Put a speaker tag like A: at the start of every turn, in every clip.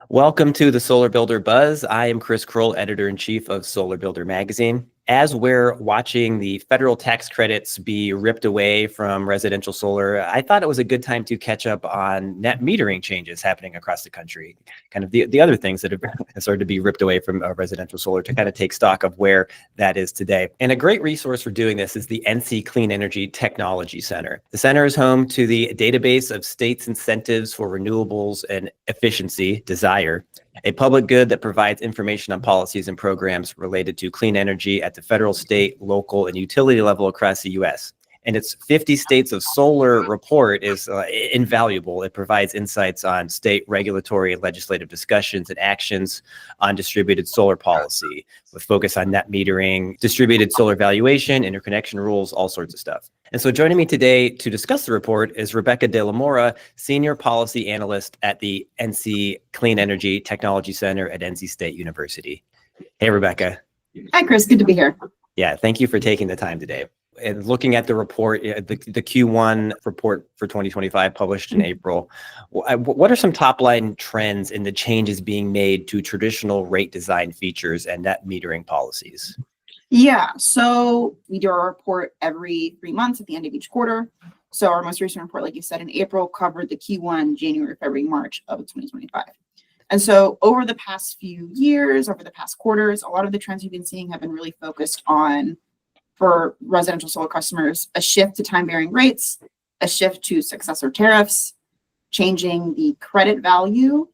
A: Welcome to the Solar Builder Buzz. I am Chris Kroll, editor-in-chief of Solar Builder magazine. As we're watching the federal tax credits be ripped away from residential solar, I thought it was a good time to catch up on net metering changes happening across the country. Kind of the other things that have started to be ripped away from residential solar, to kind of take stock of where that is today. And a great resource for doing this is the NC Clean Energy Technology Center. The center is home to the database of states' incentives for renewables and efficiency, DSIRE, a public good that provides information on policies and programs related to clean energy at the federal, state, local, and utility level across the U.S. And its 50 States of Solar report is invaluable. It provides insights on state regulatory and legislative discussions and actions on distributed solar policy, with focus on net metering, distributed solar valuation, interconnection rules, all sorts of stuff. And so joining me today to discuss the report is Rebecca De La Mora, Senior Policy Analyst at the NC Clean Energy Technology Center at NC State University. Hey, Rebecca.
B: Hi, Chris. Good to be here.
A: Yeah, thank you for taking the time today. And looking at the report, the Q1 report for 2025 published in April, what are some top-line trends in the changes being made to traditional rate design features and net metering policies?
B: Yeah, so we do our report every 3 months at the end of each quarter. So our most recent report, like you said, in April covered the Q1, January, February, March of 2025. And so over the past few years, over the past quarters, a lot of the trends you've been seeing have been really focused on, for residential solar customers, a shift to time-varying rates, a shift to successor tariffs, changing the credit value,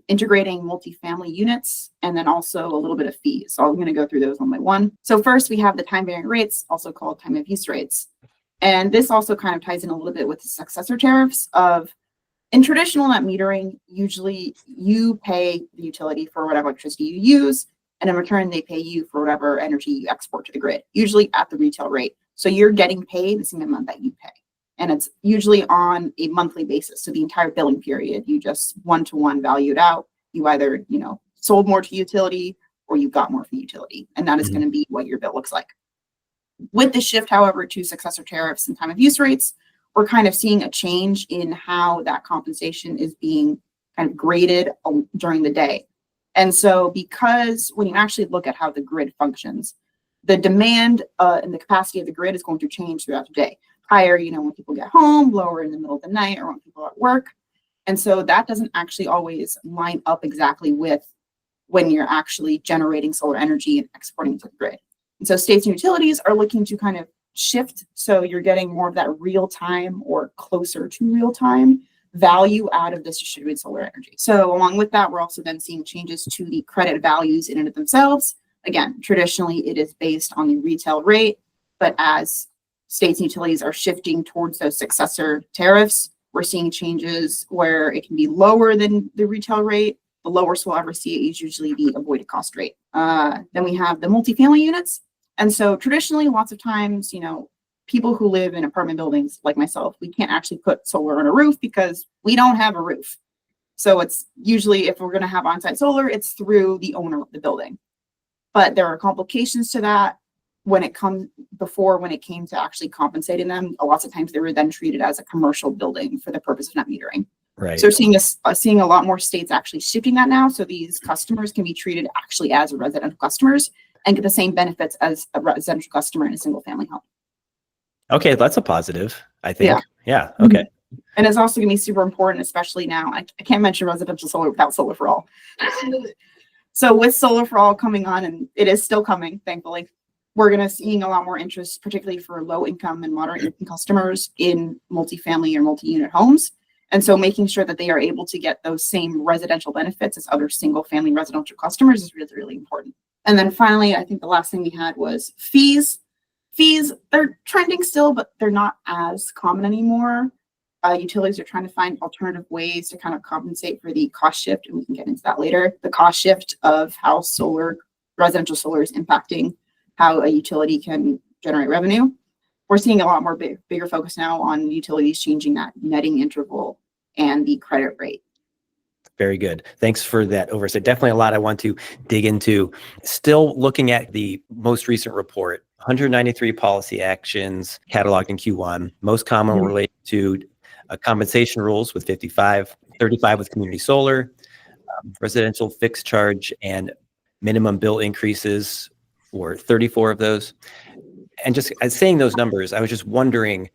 B: integrating multifamily units, and then also a little bit of fees. So I'm going to go through those one by one. So first, we have the time-varying rates, also called time-of-use rates. And this also kind of ties in a little bit with the successor tariffs of, in traditional net metering, usually you pay the utility for whatever electricity you use, and in return, they pay you for whatever energy you export to the grid, usually at the retail rate. So you're getting paid the same amount that you pay. And it's usually on a monthly basis. So the entire billing period, you just one-to-one valued out. You either, sold more to utility or you got more from utility. And that is going to be what your bill looks like. With the shift, however, to successor tariffs and time of use rates, we're kind of seeing a change in how that compensation is being kind of graded during the day. And so because when you actually look at how the grid functions, the demand and the capacity of the grid is going to change throughout the day. Higher, when people get home, lower in the middle of the night, or when people are at work. And so that doesn't actually always line up exactly with when you're actually generating solar energy and exporting to the grid. And so states and utilities are looking to kind of shift. So you're getting more of that real time or closer to real time value out of this distributed solar energy. So along with that, we're also then seeing changes to the credit values in and of themselves. Again, traditionally, it is based on the retail rate, but as states and utilities are shifting towards those successor tariffs, we're seeing changes where it can be lower than the retail rate. The lowest we'll ever see is usually the avoided cost rate. Then we have the multifamily units. And so traditionally, lots of times, people who live in apartment buildings like myself, we can't actually put solar on a roof because we don't have a roof. So it's usually, if we're going to have on-site solar, it's through the owner of the building. But there are complications to that. When it came to actually compensating them, lots of times they were then treated as a commercial building for the purpose of net metering.
A: Right.
B: So we're seeing a lot more states actually shifting that now. So these customers can be treated actually as residential customers and get the same benefits as a residential customer in a single family home. Okay,
A: that's a positive, I think. Yeah. Okay.
B: And it's also going to be super important, especially now. I can't mention residential solar without solar for all. So with solar for all coming on, and it is still coming, thankfully, we're going to seeing a lot more interest, particularly for low income and moderate income customers in multifamily or multi-unit homes. And so making sure that they are able to get those same residential benefits as other single family residential customers is really, really important. And then finally, I think the last thing we had was fees. Fees, they're trending still, but they're not as common anymore. Utilities are trying to find alternative ways to kind of compensate for the cost shift, and we can get into that later. The cost shift of how residential solar is impacting how a utility can generate revenue. We're seeing a lot more bigger focus now on utilities changing that netting interval and the credit rate.
A: Very good. Thanks for that oversight. Definitely a lot I want to dig into. Still looking at the most recent report, 193 policy actions cataloged in Q1, most common related to compensation rules with 55, 35 with community solar, residential fixed charge and minimum bill increases, or 34 of those. And just as saying those numbers, I was just wondering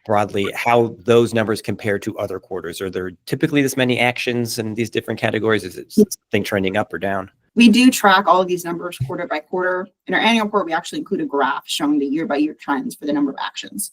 A: broadly how those numbers compare to other quarters. Are there typically this many actions in these different categories? Is it something trending up or down?
B: We do track all of these numbers quarter by quarter. In our annual report, we actually include a graph showing the year-by-year trends for the number of actions.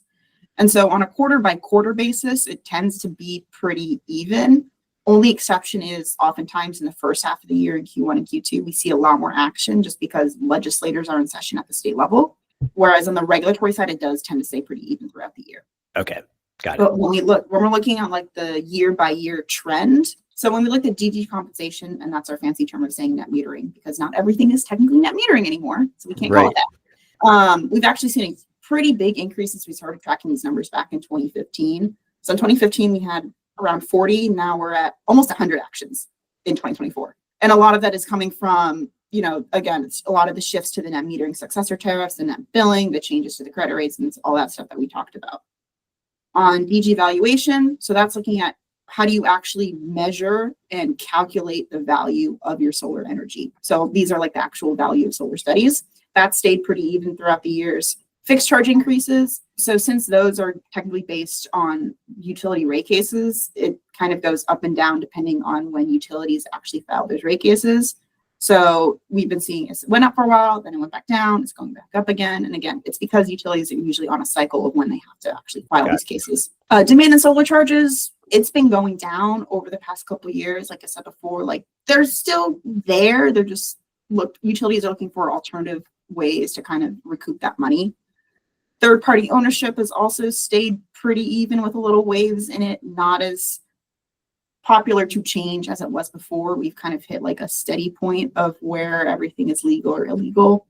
B: And so on a quarter-by-quarter basis, it tends to be pretty even. Only exception is oftentimes in the first half of the year in Q1 and Q2, we see a lot more action just because legislators are in session at the state level. Whereas on the regulatory side, it does tend to stay pretty even throughout the year.
A: Okay, got it.
B: But when we're looking at like the year-by-year trend, so when we look at DG compensation, and that's our fancy term of saying net metering, because not everything is technically net metering anymore, so we can't call it that. We've actually seen a pretty big increase since we started tracking these numbers back in 2015. So in 2015, we had around 40. Now we're at almost 100 actions in 2024. And a lot of that is coming from, again, it's a lot of the shifts to the net metering successor tariffs, the net billing, the changes to the credit rates, and all that stuff that we talked about. On DG valuation, so that's looking at how do you actually measure and calculate the value of your solar energy. So these are like the actual value of solar studies. That stayed pretty even throughout the years. Fixed charge increases. So since those are technically based on utility rate cases, it kind of goes up and down depending on when utilities actually file those rate cases. So we've been seeing it went up for a while, then it went back down, it's going back up again. And again, it's because utilities are usually on a cycle of when they have to actually file these cases. Demand and solar charges, it's been going down over the past couple of years. Like I said before, like they're still there. They're just, utilities are looking for alternative ways to kind of recoup that money. Third-party ownership has also stayed pretty even with a little waves in it, not as popular to change as it was before. We've kind of hit like a steady point of where everything is legal or illegal.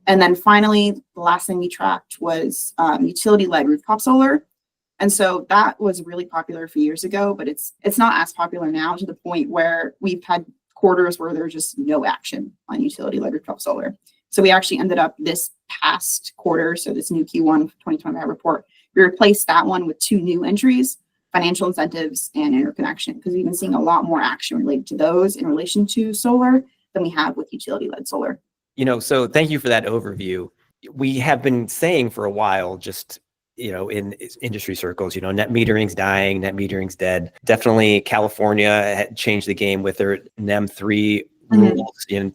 B: And then finally, the last thing we tracked was utility-led rooftop solar. And so that was really popular a few years ago, but it's not as popular now, to the point where we've had quarters where there's just no action on utility-led rooftop solar. So we actually ended up this past quarter, so this new Q1 2025 report, we replaced that one with 2 new entries: financial incentives and interconnection, because we've been seeing a lot more action related to those in relation to solar than we have with utility-led solar.
A: So thank you for that overview. We have been saying for a while, just, in industry circles, net metering's dying, net metering's dead. Definitely California had changed the game with their NEM 3 rules, in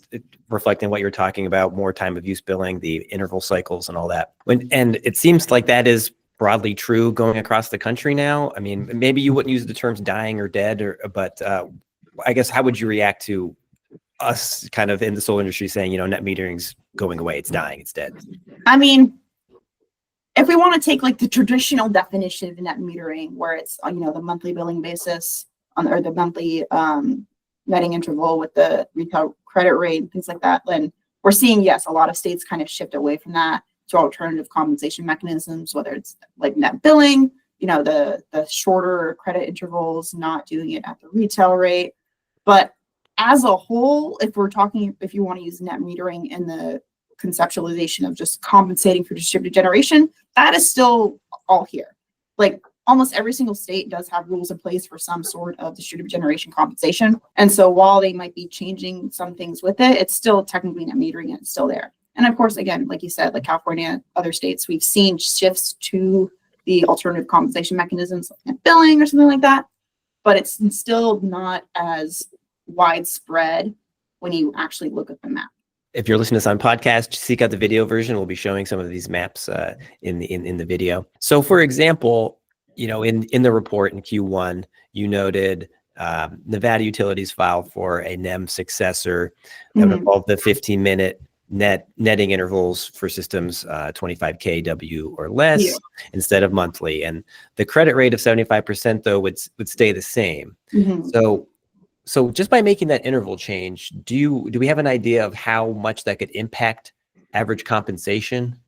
A: reflecting what you're talking about, more time of use billing, the interval cycles and all that. And it seems like that is broadly true going across the country now. I mean, maybe you wouldn't use the terms dying or dead, but I guess how would you react to us kind of in the solar industry saying, net metering's going away, it's dying, it's dead?
B: I mean, if we want to take like the traditional definition of net metering, where it's the monthly billing basis or the monthly netting interval with the retail credit rate and things like that, then we're seeing, yes, a lot of states kind of shift away from that to alternative compensation mechanisms, whether it's like net billing, the shorter credit intervals, not doing it at the retail rate. But as a whole, if you want to use net metering in the conceptualization of just compensating for distributed generation, that is still all here. Like almost every single state does have rules in place for some sort of distributed generation compensation. And so while they might be changing some things with it, it's still technically net metering and it's still there. And of course, again, like you said, like California, other states, we've seen shifts to the alternative compensation mechanisms, like net billing or something like that. But it's still not as widespread when you actually look at the map.
A: If you're listening to this on podcast, seek out the video version. We'll be showing some of these maps in the video. So for example, in the report in Q1, you noted Nevada utilities filed for a NEM successor that would involve the 15-minute netting intervals for systems 25 kW or less instead of monthly. And the credit rate of 75% though would stay the same. So just by making that interval change, do we have an idea of how much that could impact average compensation?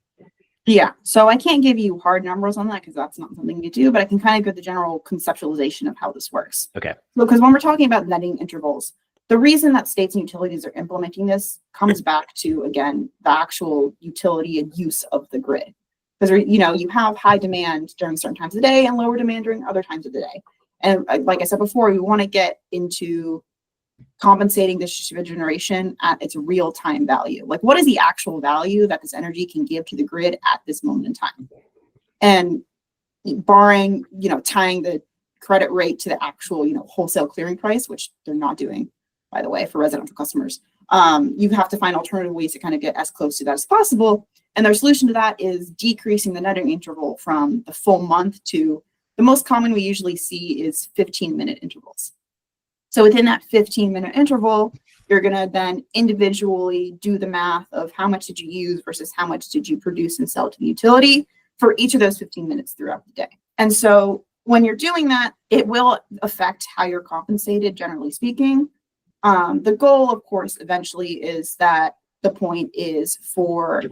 B: Yeah, so I can't give you hard numbers on that because that's not something you do, but I can kind of give the general conceptualization of how this works.
A: Okay.
B: Because when we're talking about netting intervals, the reason that states and utilities are implementing this comes back to, again, the actual utility and use of the grid. Because, you have high demand during certain times of the day and lower demand during other times of the day. And like I said before, we want to get into compensating distributed generation at its real-time value. Like, what is the actual value that this energy can give to the grid at this moment in time? And barring, tying the credit rate to the actual, wholesale clearing price, which they're not doing, by the way, for residential customers, you have to find alternative ways to kind of get as close to that as possible. And their solution to that is decreasing the netting interval from the full month to the most common we usually see is 15-minute intervals. So within that 15-minute interval, you're going to then individually do the math of how much did you use versus how much did you produce and sell to the utility for each of those 15 minutes throughout the day. And so when you're doing that, it will affect how you're compensated, generally speaking. The goal, of course, eventually is that the point is for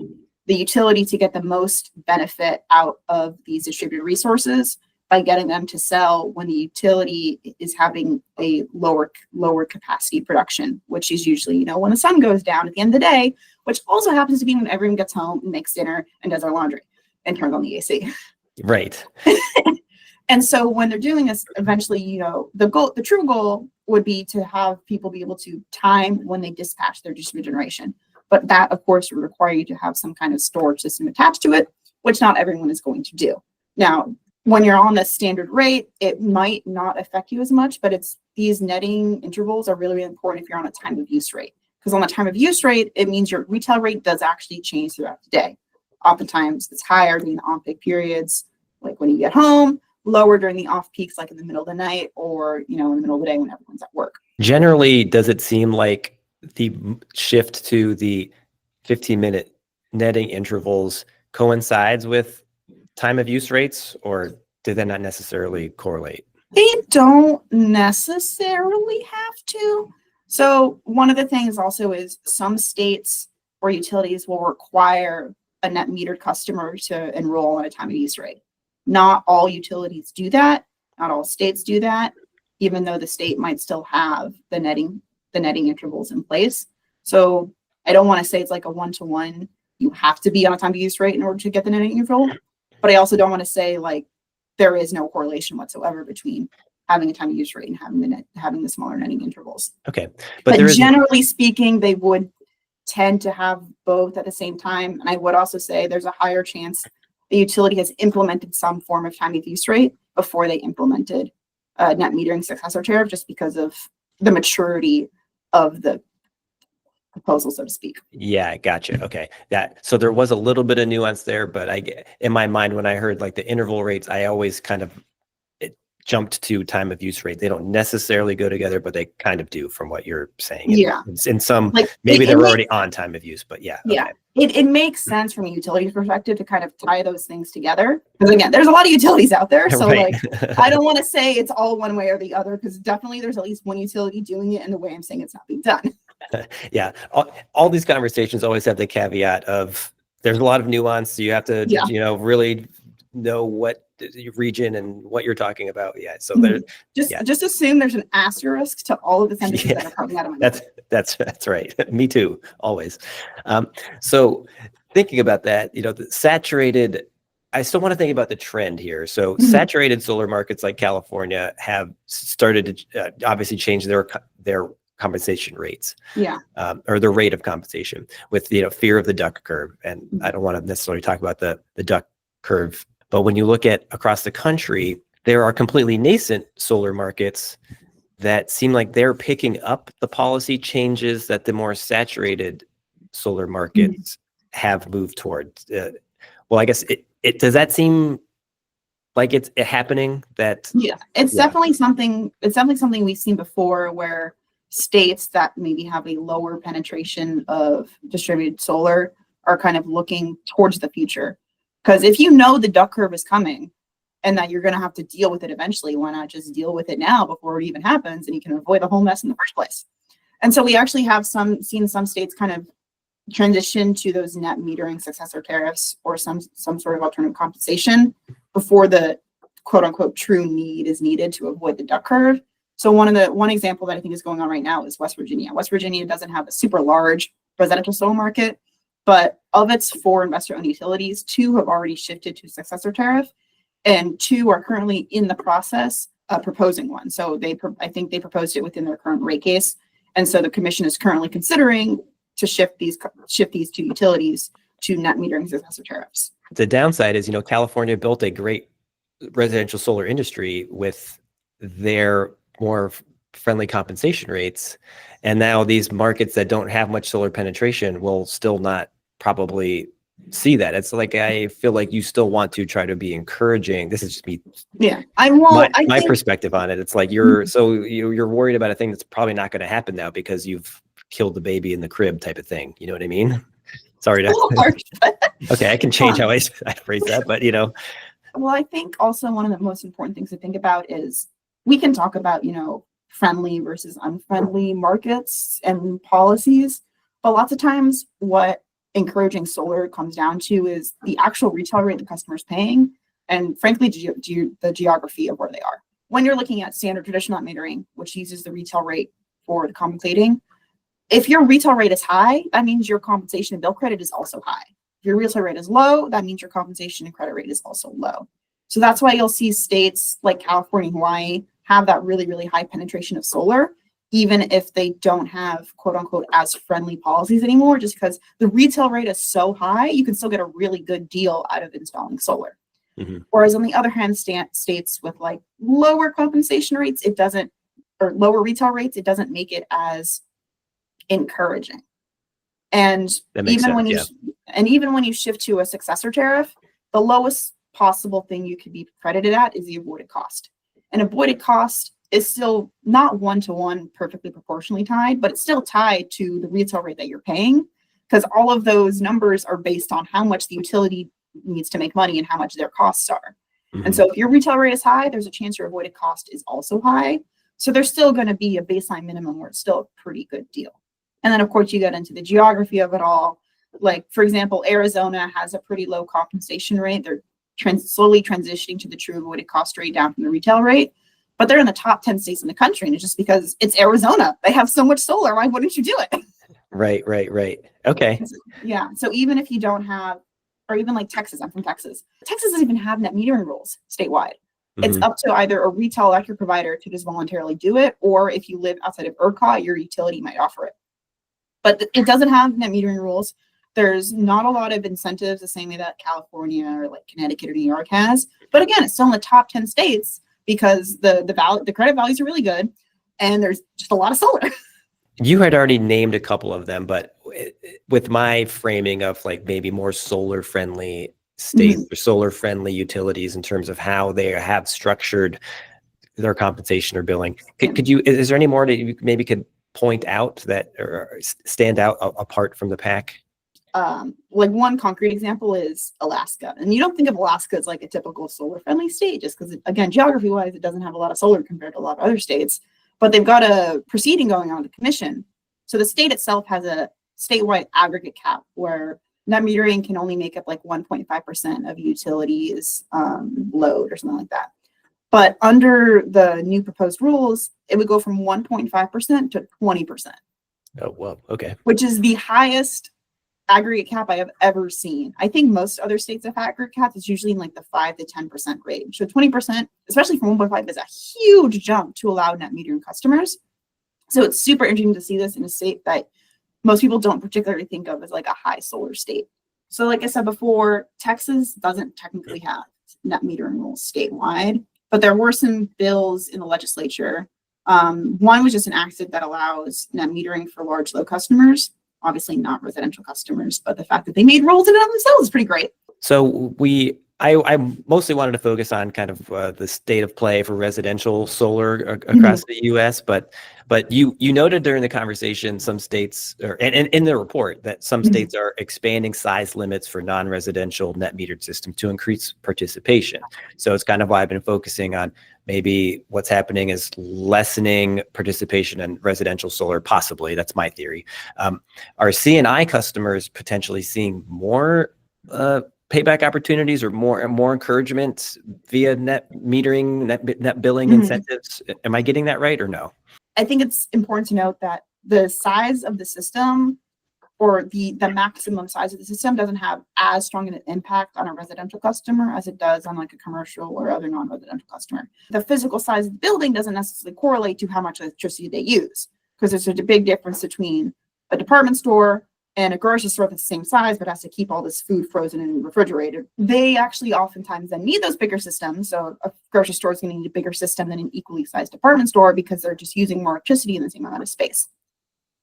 B: the utility to get the most benefit out of these distributed resources by getting them to sell when the utility is having a lower capacity production, which is usually, when the sun goes down at the end of the day, which also happens to be when everyone gets home and makes dinner and does their laundry and turns on the AC.
A: Right.
B: And so when they're doing this, eventually, the true goal would be to have people be able to time when they dispatch their distributed generation. But that, of course, would require you to have some kind of storage system attached to it, which not everyone is going to do. Now, when you're on the standard rate, it might not affect you as much, but these netting intervals are really, really important if you're on a time of use rate. Because on the time of use rate, it means your retail rate does actually change throughout the day. Oftentimes, it's higher during the on-peak periods, like when you get home, lower during the off-peaks, like in the middle of the night, or, in the middle of the day when everyone's at work.
A: Generally, does it seem like the shift to the 15-minute netting intervals coincides with time of use rates, or do they not necessarily correlate?
B: They don't necessarily have to. So one of the things also is some states or utilities will require a net metered customer to enroll on a time of use rate. Not all utilities do that. Not all states do that, even though the state might still have the netting intervals in place. So I don't want to say it's like a one-to-one. You have to be on a time of use rate in order to get the netting interval. But I also don't want to say like there is no correlation whatsoever between having a time of use rate and having the smaller netting intervals.
A: Okay.
B: But generally speaking, they would tend to have both at the same time. And I would also say there's a higher chance the utility has implemented some form of time of use rate before they implemented net metering successor tariff, just because of the maturity of the proposal, so to speak.
A: Yeah, gotcha. Okay. So there was a little bit of nuance there, but in my mind, when I heard like the interval rates, I always kind of jumped to time of use rate. They don't necessarily go together, but they kind of do from what you're saying.
B: Yeah.
A: In some, like, maybe they're already on time of use, but yeah.
B: Yeah.
A: Okay.
B: It makes sense from a utilities perspective to kind of tie those things together. Because again, there's a lot of utilities out there. So
A: Right.
B: like, I don't want to say it's all one way or the other, because definitely there's at least one utility doing it in the way I'm saying it's not being done.
A: Yeah. All these conversations always have the caveat of there's a lot of nuance. So you have to, really know what region and what you're talking about. Yeah. So there's
B: just assume there's an asterisk to all of the sentences that are coming out of my mouth.
A: That's right. Me too. Always. So thinking about that, the saturated, I still want to think about the trend here. So saturated solar markets like California have started to obviously change their compensation rates, or the rate of compensation with fear of the duck curve. And I don't want to necessarily talk about the duck curve, but when you look at across the country, there are completely nascent solar markets that seem like they're picking up the policy changes that the more saturated solar markets have moved towards. Well, I guess it does that seem like it's happening?
B: It's definitely something. It's definitely something we've seen before, where states that maybe have a lower penetration of distributed solar are kind of looking towards the future. Because if you know the duck curve is coming and that you're going to have to deal with it eventually, why not just deal with it now before it even happens, and you can avoid the whole mess in the first place? And so we actually have seen some states kind of transition to those net metering successor tariffs or some sort of alternative compensation before the quote unquote true need is needed to avoid the duck curve. So one example that I think is going on right now is West Virginia. West Virginia doesn't have a super large residential solar market, but of its 4 investor-owned utilities, 2 have already shifted to successor tariff, and 2 are currently in the process of proposing one. So I think they proposed it within their current rate case, And so the commission is currently considering to shift these two utilities to net metering successor tariffs.
A: The downside is, California built a great residential solar industry with their more friendly compensation rates. And now these markets that don't have much solar penetration will still not probably see that. It's like, I feel like you still want to try to be encouraging. This is just me.
B: Yeah.
A: My perspective on it. It's like you're worried about a thing that's probably not going to happen now because you've killed the baby in the crib type of thing. You know what I mean? Sorry to. Okay, I can change how I phrase that, but
B: Well, I think also one of the most important things to think about is we can talk about, friendly versus unfriendly markets and policies, but lots of times what encouraging solar comes down to is the actual retail rate the customer's paying, and frankly, the geography of where they are. When you're looking at standard traditional net metering, which uses the retail rate for the compensating, if your retail rate is high, that means your compensation and bill credit is also high. If your retail rate is low, that means your compensation and credit rate is also low. So that's why you'll see states like California and Hawaii have that really, really high penetration of solar, even if they don't have quote unquote as friendly policies anymore, just because the retail rate is so high, you can still get a really good deal out of installing solar. Mm-hmm. Whereas on the other hand, states with like lower compensation rates, or lower retail rates, it doesn't make it as encouraging. And even when you shift to a successor tariff, the lowest possible thing you could be credited at is the avoided cost. And avoided cost is still not one-to-one perfectly proportionally tied, but it's still tied to the retail rate that you're paying, because all of those numbers are based on how much the utility needs to make money and how much their costs are. Mm-hmm. And so if your retail rate is high, there's a chance your avoided cost is also high. So there's still going to be a baseline minimum where it's still a pretty good deal. And then, of course, you get into the geography of it all. Like, for example, Arizona has a pretty low compensation rate. They're slowly transitioning to the true avoided cost rate down from the retail rate. But they're in the top 10 states in the country. And it's just because it's Arizona. They have so much solar. Why wouldn't you do it? Right. Okay. Yeah. So even if you don't have, or even like Texas, I'm from Texas. Texas doesn't even have net metering rules statewide. Mm-hmm. It's up to either a retail electric provider to just voluntarily do it, or if you live outside of ERCOT, your utility might offer it. But it doesn't have net metering rules. There's not a lot of incentives the same way that California or like Connecticut or New York has. But again, it's still in the top 10 states because the credit values are really good and there's just a lot of solar. You had already named a couple of them, but with my framing of like maybe more solar friendly states mm-hmm. or solar friendly utilities in terms of how they have structured their compensation or billing, is there any more that you maybe could point out that or stand out apart from the pack? Like one concrete example is Alaska. And you don't think of Alaska as like a typical solar friendly state, just because, again, geography wise, it doesn't have a lot of solar compared to a lot of other states, but they've got a proceeding going on with the commission. So the state itself has a statewide aggregate cap where net metering can only make up like 1.5% of utilities load or something like that. But under the new proposed rules, it would go from 1.5% to 20%. Oh, well, okay. Which is the highest aggregate cap I have ever seen. I think most other states have aggregate caps. It's usually in like the 5 to 10% range. So 20%, especially from 1.5, is a huge jump to allow net metering customers. So it's super interesting to see this in a state that most people don't particularly think of as like a high solar state. So like I said before, Texas doesn't technically have net metering rules statewide, but there were some bills in the legislature. One was just enacted that allows net metering for large load customers, obviously not residential customers, but the fact that they made rules in and of themselves is pretty great. So I mostly wanted to focus on kind of the state of play for residential solar across mm-hmm. the U.S., but you noted during the conversation some states, and in the report, that some mm-hmm. states are expanding size limits for non-residential net metered systems to increase participation. So it's kind of why I've been focusing on maybe what's happening is lessening participation in residential solar, possibly. That's my theory. Are C&I customers potentially seeing more payback opportunities or more encouragement via net metering, net billing mm-hmm. incentives? Am I getting that right or no? I think it's important to note that the size of the system or the maximum size of the system doesn't have as strong an impact on a residential customer as it does on like a commercial or other non-residential customer. The physical size of the building doesn't necessarily correlate to how much electricity they use. because there's a big difference between a department store and a grocery store that's the same size, but has to keep all this food frozen and refrigerated. They actually oftentimes then need those bigger systems. So a grocery store is going to need a bigger system than an equally sized department store because they're just using more electricity in the same amount of space.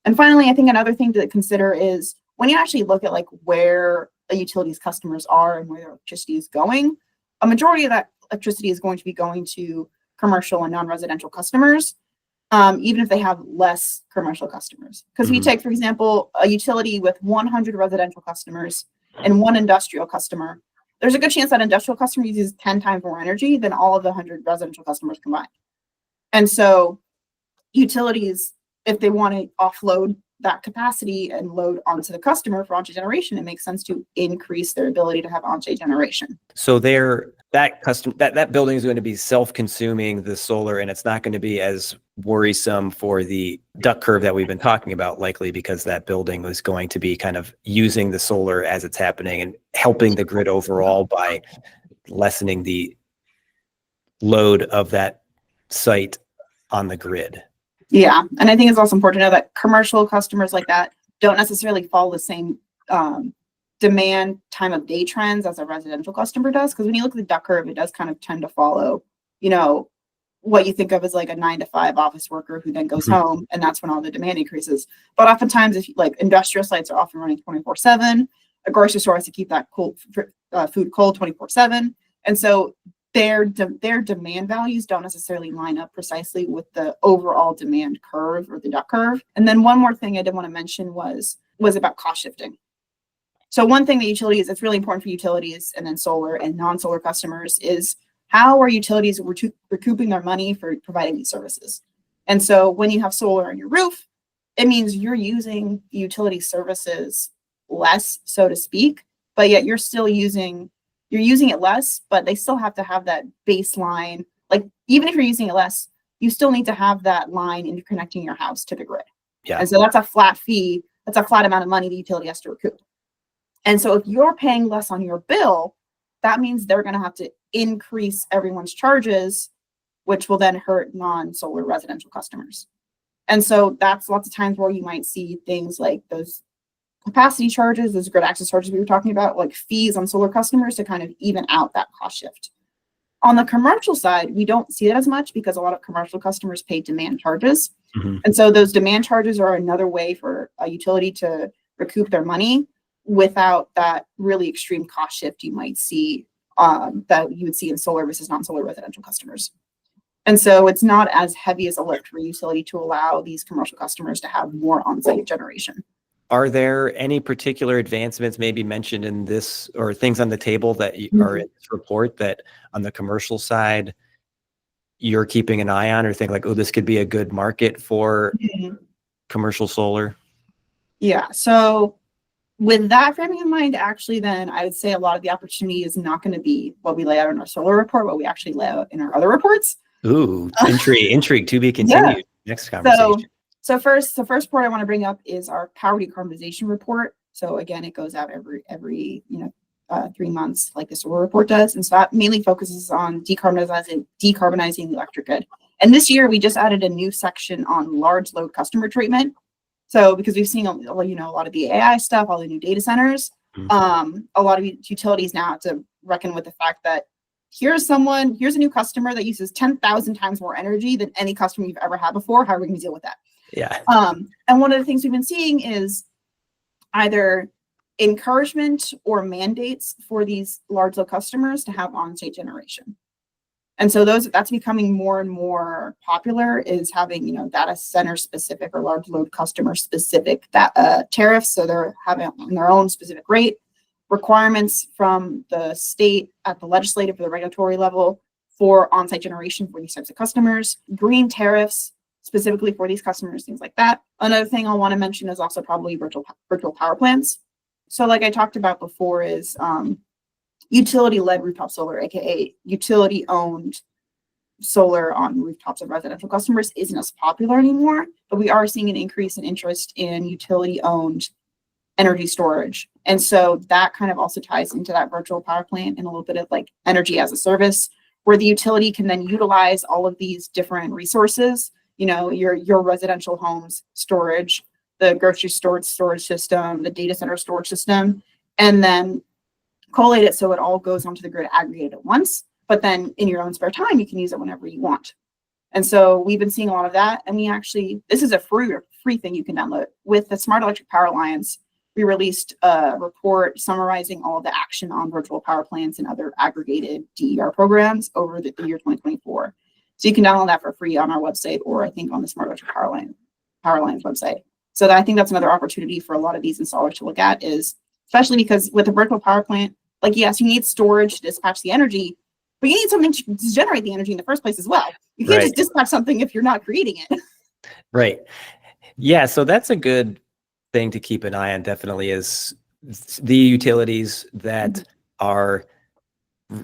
B: And finally, I think another thing to consider is when you actually look at like where a utility's customers are and where their electricity is going, a majority of that electricity is going to be going to commercial and non-residential customers, even if they have less commercial customers. Because if you take, for example, a utility with 100 residential customers and one industrial customer, there's a good chance that industrial customer uses 10 times more energy than all of the 100 residential customers combined. And so utilities, if they want to offload that capacity and load onto the customer for on-site generation, it makes sense to increase their ability to have on-site generation.
A: So that building is going to be self-consuming the solar, and it's not going to be as worrisome for the duck curve that we've been talking about, likely because that building was going to be kind of using the solar as it's happening and helping the grid overall by lessening the load of that site on the grid.
B: Yeah, and I think it's also important to know that commercial customers like that don't necessarily follow the same demand time of day trends as a residential customer does. Because when you look at the duck curve, it does kind of tend to follow, what you think of as like a 9 to 5 office worker who then goes home, and that's when all the demand increases. But oftentimes, if like industrial sites are often running 24/7, a grocery store has to keep that food cold 24/7, and so their demand values don't necessarily line up precisely with the overall demand curve or the duck curve. And then one more thing I did want to mention was about cost shifting. So one thing that utilities, it's really important for utilities and then solar and non-solar customers is how are utilities recouping their money for providing these services? And so when you have solar on your roof, it means you're using utility services less, so to speak, but yet you're using it less, but they still have to have that baseline. Like even if you're using it less, you still need to have that line interconnecting your house to the grid.
A: Yeah.
B: And so that's a flat fee. That's a flat amount of money the utility has to recoup. And so if you're paying less on your bill, that means they're going to have to increase everyone's charges, which will then hurt non-solar residential customers. And so that's lots of times where you might see things like those capacity charges, those grid access charges we were talking about, like fees on solar customers to kind of even out that cost shift. On the commercial side, we don't see that as much because a lot of commercial customers pay demand charges. And so those demand charges are another way for a utility to recoup their money without that really extreme cost shift you might see that you would see in solar versus non-solar residential customers. And so it's not as heavy as a lift for a utility to allow these commercial customers to have more on-site generation.
A: Are there any particular advancements maybe mentioned in this or things on the table that are in this report that on the commercial side you're keeping an eye on or think like, oh, this could be a good market for commercial solar?
B: Yeah. So with that framing in mind, actually, then I would say a lot of the opportunity is not going to be what we lay out in our solar report, what we actually lay out in our other reports.
A: Ooh, intrigue to be continued. Yeah. Next conversation.
B: So first, the first part I want to bring up is our power decarbonization report. So again, it goes out every 3 months, like the solar report does, and so that mainly focuses on decarbonizing the electric grid. And this year, we just added a new section on large load customer treatment. So because we've seen a lot of the AI stuff, all the new data centers, a lot of utilities now have to reckon with the fact that here's a new customer that uses 10,000 times more energy than any customer you've ever had before. How are we going to deal with that?
A: Yeah.
B: And one of the things we've been seeing is either encouragement or mandates for these large load customers to have on-site generation. And so that's becoming more and more popular, is having, data center specific or large load customer specific tariffs. So they're having their own specific rate, requirements from the state at the legislative or the regulatory level for on-site generation for these types of customers, green tariffs specifically for these customers, things like that. Another thing I want to mention is also probably virtual power plants. So like I talked about before is utility-led rooftop solar, aka utility-owned solar on rooftops of residential customers isn't as popular anymore, but we are seeing an increase in interest in utility-owned energy storage. And so that kind of also ties into that virtual power plant and a little bit of like energy as a service, where the utility can then utilize all of these different resources, your residential homes storage, the grocery storage system, the data center storage system, and then collate it so it all goes onto the grid aggregated at once. But then in your own spare time, you can use it whenever you want. And so we've been seeing a lot of that. And this is a free thing you can download. With the Smart Electric Power Alliance, we released a report summarizing all of the action on virtual power plants and other aggregated DER programs over the year 2024. So you can download that for free on our website, or I think on the Smart Electric Power Alliance website. So I think that's another opportunity for a lot of these installers to look at, is especially because with a virtual power plant, like, yes, you need storage to dispatch the energy, but you need something to generate the energy in the first place as well. You can't just dispatch something if you're not creating it.
A: Right. Yeah. So that's a good thing to keep an eye on, definitely, is the utilities that are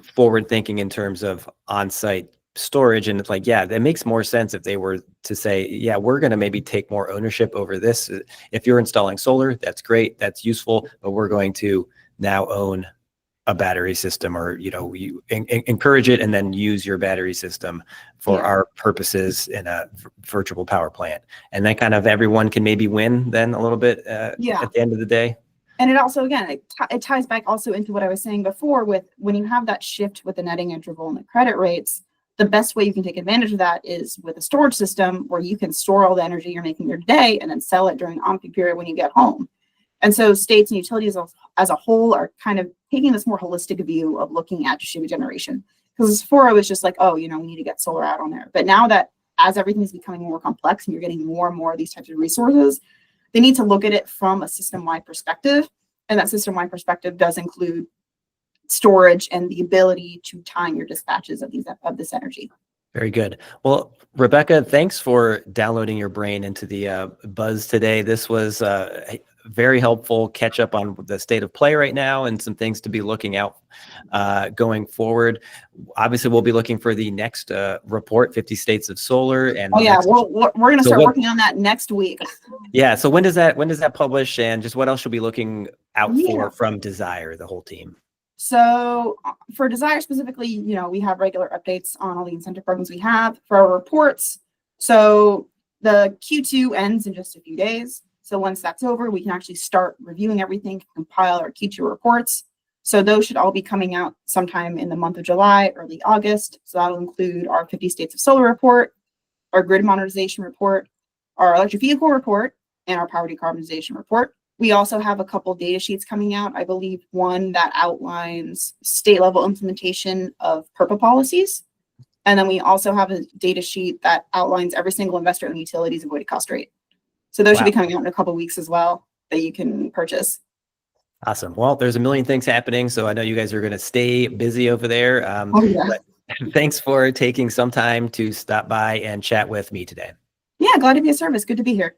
A: forward thinking in terms of on-site storage. And it's like, yeah, that makes more sense if they were to say, yeah, we're going to maybe take more ownership over this. If you're installing solar, that's great, that's useful, but we're going to now own a battery system, or you encourage it and then use your battery system for our purposes in a virtual power plant, and then kind of everyone can maybe win then a little bit at the end of the day.
B: And it also, again, it ties back also into what I was saying before, with when you have that shift with the netting interval and the credit rates, the best way you can take advantage of that is with a storage system where you can store all the energy you're making your day and then sell it during on-peak period when you get home. And so states and utilities as a whole are kind of taking this more holistic view of looking at distributed generation. Because before it was just like, oh, we need to get solar out on there. But now that as everything is becoming more complex and you're getting more and more of these types of resources, they need to look at it from a system-wide perspective. And that system-wide perspective does include storage and the ability to time your dispatches of this energy.
A: Very good. Well, Rebecca, thanks for downloading your brain into the buzz today. This was very helpful catch up on the state of play right now and some things to be looking out going forward. Obviously, we'll be looking for the next report, 50 States of Solar. And
B: we're going to start working on that next week.
A: Yeah. So when does that publish, and just what else should we be looking out for from DSIRE, the whole team?
B: So for DSIRE specifically, we have regular updates on all the incentive programs we have for our reports. So the Q2 ends in just a few days. So once that's over, we can actually start reviewing everything, compile our Q2 reports. So those should all be coming out sometime in the month of July, early August. So that'll include our 50 States of Solar report, our grid modernization report, our electric vehicle report, and our power decarbonization report. We also have a couple data sheets coming out. I believe one that outlines state level implementation of PURPA policies. And then we also have a data sheet that outlines every single investor and utilities avoided cost rate. So those should be coming out in a couple of weeks as well that you can purchase.
A: Awesome. Well, there's a million things happening, so I know you guys are going to stay busy over there. But thanks for taking some time to stop by and chat with me today.
B: Yeah, glad to be of service. Good to be here.